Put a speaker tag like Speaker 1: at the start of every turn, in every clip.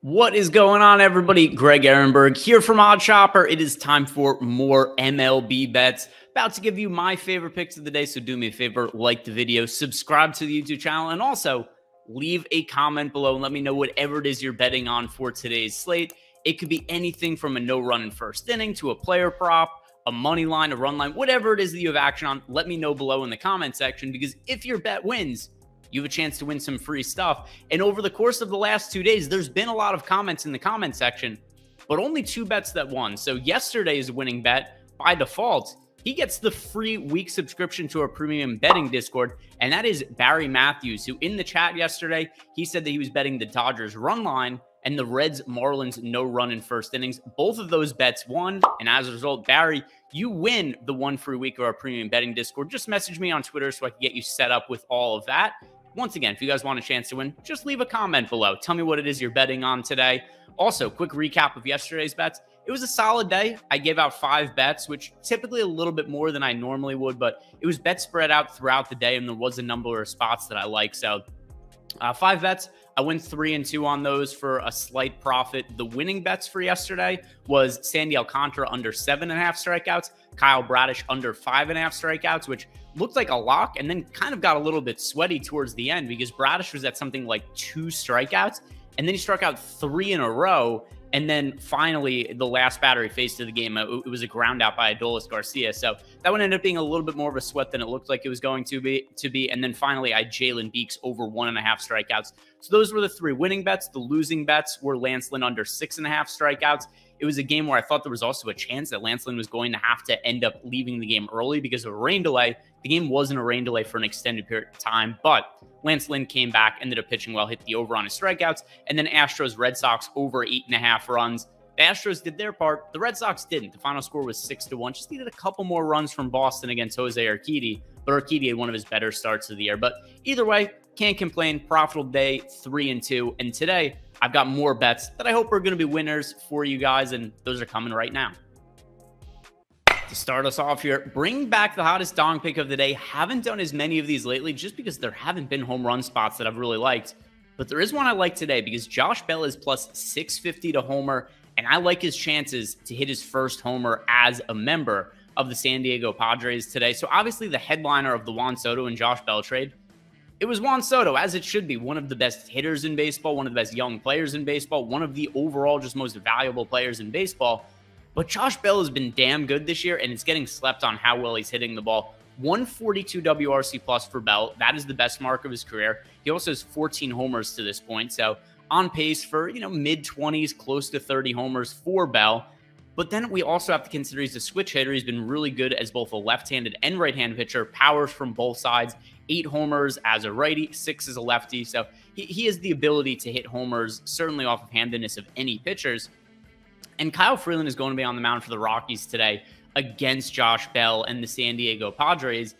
Speaker 1: What is going on, everybody? Greg Ehrenberg here from Odd Shopper. It is time for more MLB bets. About to give you my favorite picks of the day, so do me a favor, like the video, subscribe to the YouTube channel, and also leave a comment below and let me know whatever it is you're betting on for today's slate. It could be anything from a no-run in first inning to a player prop, a money line, a run line, whatever it is that you have action on. Let me know below in the comment section, because if your bet wins, you have a chance to win some free stuff. And over the course of the last 2 days, there's been a lot of comments in the comment section, but only 2 bets that won. So yesterday's winning bet, by default, he gets the free week subscription to our premium betting Discord, and that is Barry Matthews, who in the chat yesterday, he said that he was betting the Dodgers run line and the Reds Marlins no run in first innings. Both of those bets won, and as a result, Barry, you win the 1 free week of our premium betting Discord. Just message me on Twitter so I can get you set up with all of that. Once again, if you guys want a chance to win, just leave a comment below. Tell me what it is you're betting on today. Also, quick recap of yesterday's bets. It was a solid day. I gave out 5 bets, which typically a little bit more than I normally would, but it was bet spread out throughout the day, and there was a number of spots that I like. So 5 bets. I went 3 and 2 on those for a slight profit. The winning bets for yesterday was Sandy Alcantara under 7.5 strikeouts, Kyle Bradish under 5.5 strikeouts, which looked like a lock and then kind of got a little bit sweaty towards the end because Bradish was at something like 2 strikeouts, and then he struck out 3 in a row. And then finally, the last batter he faced of the game, it was a ground out by Adolis Garcia. So that one ended up being a little bit more of a sweat than it looked like it was going to be. And then finally, I had Jalen Beeks over 1.5 strikeouts. So those were the 3 winning bets. The losing bets were Lance Lynn under 6.5 strikeouts. It was a game where I thought there was also a chance that Lance Lynn was going to have to end up leaving the game early because of a rain delay. The game wasn't a rain delay for an extended period of time, but Lance Lynn came back, ended up pitching well, hit the over on his strikeouts, and then Astros Red Sox over 8.5 runs. The Astros did their part. The Red Sox didn't. The final score was 6-1. Just needed a couple more runs from Boston against Jose Urquidy, but Urquidy had one of his better starts of the year. But either way, can't complain. Profitable day, 3 and 2. And today, I've got more bets that I hope are going to be winners for you guys, and those are coming right now. To start us off here, bring back the hottest dong pick of the day. Haven't done as many of these lately just because there haven't been home run spots that I've really liked. But there is one I like today because Josh Bell is plus 650 to homer, and I like his chances to hit his first homer as a member of the San Diego Padres today. So obviously the headliner of the Juan Soto and Josh Bell trade, it was Juan Soto, as it should be. One of the best hitters in baseball, one of the best young players in baseball, one of the overall just most valuable players in baseball. But Josh Bell has been damn good this year, and it's getting slept on how well he's hitting the ball. 142 WRC plus for Bell. That is the best mark of his career. He also has 14 homers to this point, so on pace for, mid-20s, close to 30 homers for Bell. But then we also have to consider he's a switch hitter. He's been really good as both a left-handed and right-handed pitcher, powers from both sides, 8 homers as a righty, 6 as a lefty. So he has the ability to hit homers, certainly off of handedness of any pitchers. And Kyle Freeland is going to be on the mound for the Rockies today against Josh Bell and the San Diego Padres.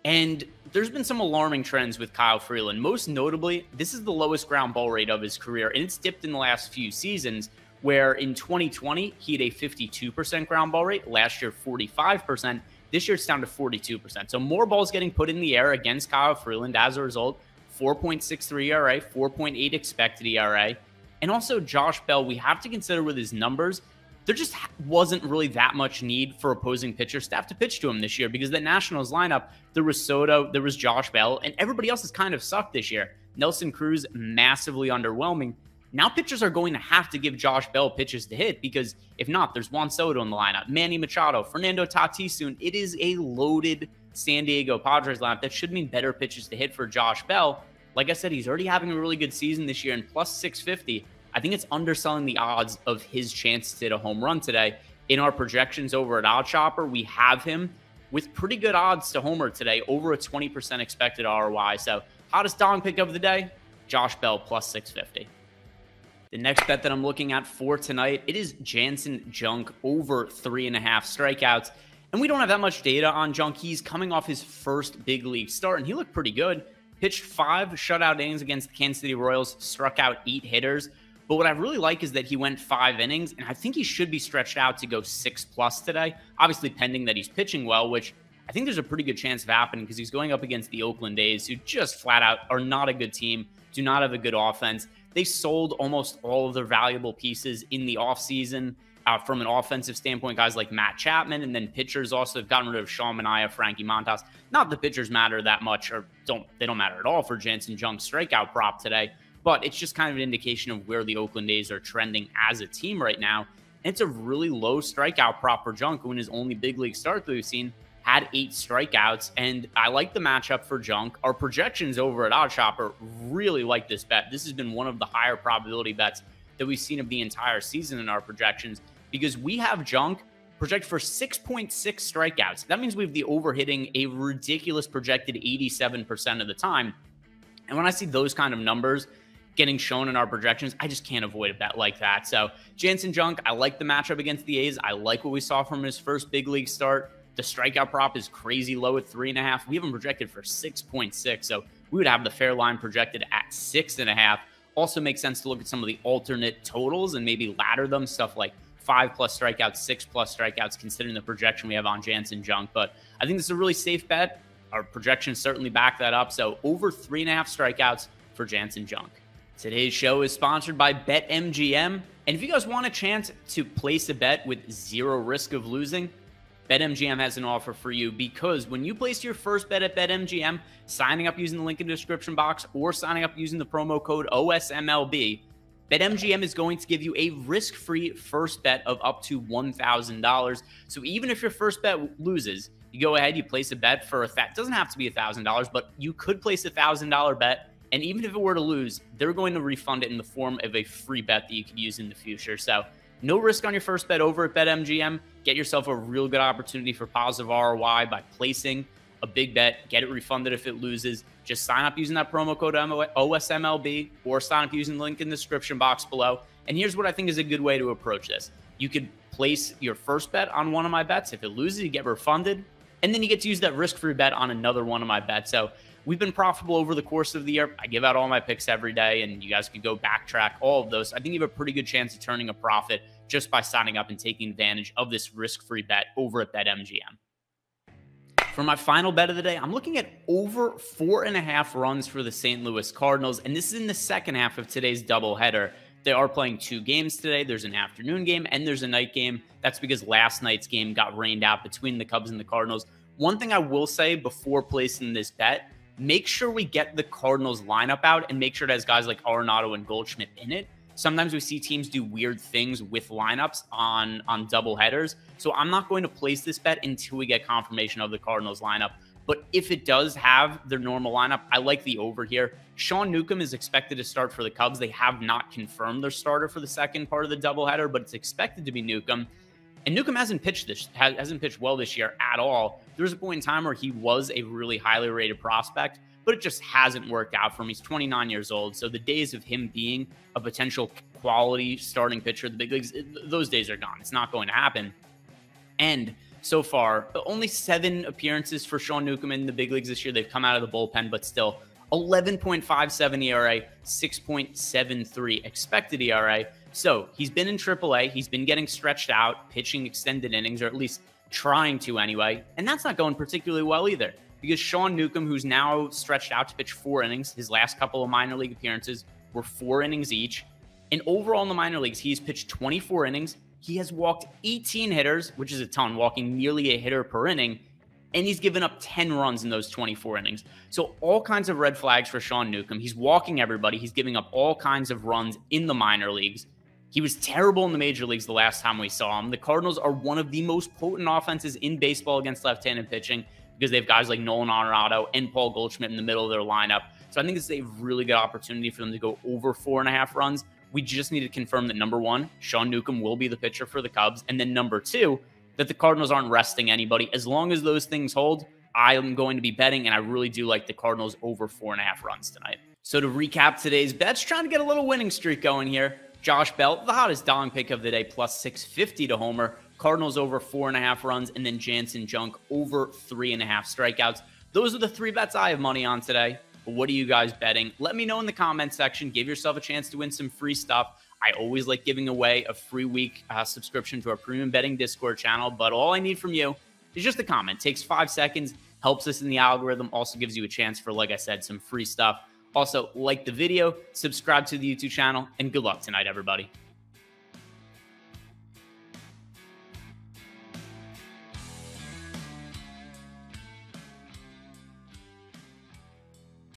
Speaker 1: And there's been some alarming trends with Kyle Freeland. Most notably, this is the lowest ground ball rate of his career, and it's dipped in the last few seasons, where in 2020, he had a 52% ground ball rate. Last year, 45%. This year, it's down to 42%. So more balls getting put in the air against Kyle Freeland. As a result, 4.63 ERA, 4.8 expected ERA. And also Josh Bell, we have to consider with his numbers, there just wasn't really that much need for opposing pitcher staff to pitch to him this year because the Nationals lineup, there was Soto, there was Josh Bell, and everybody else has kind of sucked this year. Nelson Cruz, massively underwhelming. Now pitchers are going to have to give Josh Bell pitches to hit because if not, there's Juan Soto in the lineup, Manny Machado, Fernando Tatis soon. It is a loaded San Diego Padres lineup that should mean better pitches to hit for Josh Bell. Like I said, he's already having a really good season this year, and plus 650. I think it's underselling the odds of his chance to hit a home run today. In our projections over at Odd Shopper, we have him with pretty good odds to homer today, over a 20% expected ROI. So hottest dong pick of the day, Josh Bell plus 650. The next bet that I'm looking at for tonight, it is Janson Junk over 3.5 strikeouts. And we don't have that much data on Junk. He's coming off his first big league start, and he looked pretty good. Pitched 5 shutout innings against the Kansas City Royals, struck out 8 hitters. But what I really like is that he went 5 innings, and I think he should be stretched out to go 6+ today. Obviously, pending that he's pitching well, which I think there's a pretty good chance of happening because he's going up against the Oakland A's, who just flat out are not a good team, do not have a good offense. they sold almost all of their valuable pieces in the offseason. From an offensive standpoint, guys like Matt Chapman, and then pitchers also have gotten rid of Sean Manaea, Frankie Montas. Not the pitchers matter that much, or they don't matter at all for Janson Junk's strikeout prop today, but it's just kind of an indication of where the Oakland A's are trending as a team right now. And it's a really low strikeout prop for Junk, who in his only big league start that we've seen had 8 strikeouts, and I like the matchup for Junk. Our projections over at OddsShopper really like this bet. This has been one of the higher probability bets that we've seen of the entire season in our projections, because we have Junk projected for 6.6 strikeouts. That means we've the overhitting a ridiculous projected 87% of the time. And when I see those kind of numbers getting shown in our projections, I just can't avoid a bet like that. So Janson Junk, I like the matchup against the A's. I like what we saw from his first big league start. The strikeout prop is crazy low at 3.5. We have him projected for 6.6. So we would have the fair line projected at 6.5. Also makes sense to look at some of the alternate totals and maybe ladder them, stuff like 5+ strikeouts, 6+ strikeouts, considering the projection we have on Janson Junk. But I think this is a really safe bet. Our projections certainly back that up. So over 3.5 strikeouts for Janson Junk. Today's show is sponsored by BetMGM. And if you guys want a chance to place a bet with 0 risk of losing, BetMGM has an offer for you, because when you place your first bet at BetMGM, signing up using the link in the description box or signing up using the promo code OSMLB, BetMGM is going to give you a risk-free first bet of up to $1,000. So even if your first bet loses, you go ahead, you place a bet for it doesn't have to be $1,000, but you could place a $1,000 bet. And even if it were to lose, they're going to refund it in the form of a free bet that you could use in the future. So no risk on your first bet over at BetMGM. Get yourself a real good opportunity for positive ROI by placing a big bet. Get it refunded if it loses. Just sign up using that promo code OSMLB or sign up using the link in the description box below. And here's what I think is a good way to approach this. You could place your first bet on one of my bets. If it loses, you get refunded. And then you get to use that risk-free bet on another one of my bets. So we've been profitable over the course of the year. I give out all my picks every day, and you guys can go backtrack all of those. I think you have a pretty good chance of turning a profit just by signing up and taking advantage of this risk-free bet over at BetMGM. For my final bet of the day, I'm looking at over 4.5 runs for the St. Louis Cardinals, and this is in the second half of today's doubleheader. They are playing 2 games today. There's an afternoon game and there's a night game. That's because last night's game got rained out between the Cubs and the Cardinals. One thing I will say before placing this bet, make sure we get the Cardinals lineup out and make sure it has guys like Arenado and Goldschmidt in it. Sometimes we see teams do weird things with lineups on doubleheaders. So I'm not going to place this bet until we get confirmation of the Cardinals lineup. But if it does have their normal lineup, I like the over here. Sean Newcomb is expected to start for the Cubs. They have not confirmed their starter for the second part of the doubleheader, but it's expected to be Newcomb. And Newcomb hasn't pitched well this year at all. There was a point in time where he was a really highly rated prospect, but it just hasn't worked out for him. He's 29 years old, so the days of him being a potential quality starting pitcher of the big leagues, those days are gone. It's not going to happen. And so far, only 7 appearances for Sean Newcomb in the big leagues this year. They've come out of the bullpen, but still 11.57 ERA, 6.73 expected ERA. So he's been in AAA. He's been getting stretched out, pitching extended innings, or at least trying to anyway. And that's not going particularly well either, because Sean Newcomb, who's now stretched out to pitch 4 innings, his last couple of minor league appearances were 4 innings each. And overall in the minor leagues, he's pitched 24 innings. He has walked 18 hitters, which is a ton, walking nearly a hitter per inning. And he's given up 10 runs in those 24 innings. So all kinds of red flags for Sean Newcomb. He's walking everybody. He's giving up all kinds of runs in the minor leagues. He was terrible in the major leagues the last time we saw him. The Cardinals are one of the most potent offenses in baseball against left-handed pitching, because they have guys like Nolan Arenado and Paul Goldschmidt in the middle of their lineup. So I think it's a really good opportunity for them to go over 4.5 runs. We just need to confirm that, number 1, Sean Newcomb will be the pitcher for the Cubs. And then number 2, that the Cardinals aren't resting anybody. As long as those things hold, I am going to be betting, and I really do like the Cardinals over 4.5 runs tonight. So to recap today's bets, trying to get a little winning streak going here. Josh Bell, the hottest dong pick of the day, plus 650 to homer. Cardinals over 4.5 runs, and then Janson Junk over 3.5 strikeouts. Those are the 3 bets I have money on today. But what are you guys betting? Let me know in the comment section. Give yourself a chance to win some free stuff. I always like giving away a free week subscription to our premium betting Discord channel, but all I need from you is just a comment. It takes 5 seconds, helps us in the algorithm, also gives you a chance for, like I said, some free stuff. Also, like the video, subscribe to the YouTube channel, and good luck tonight, everybody.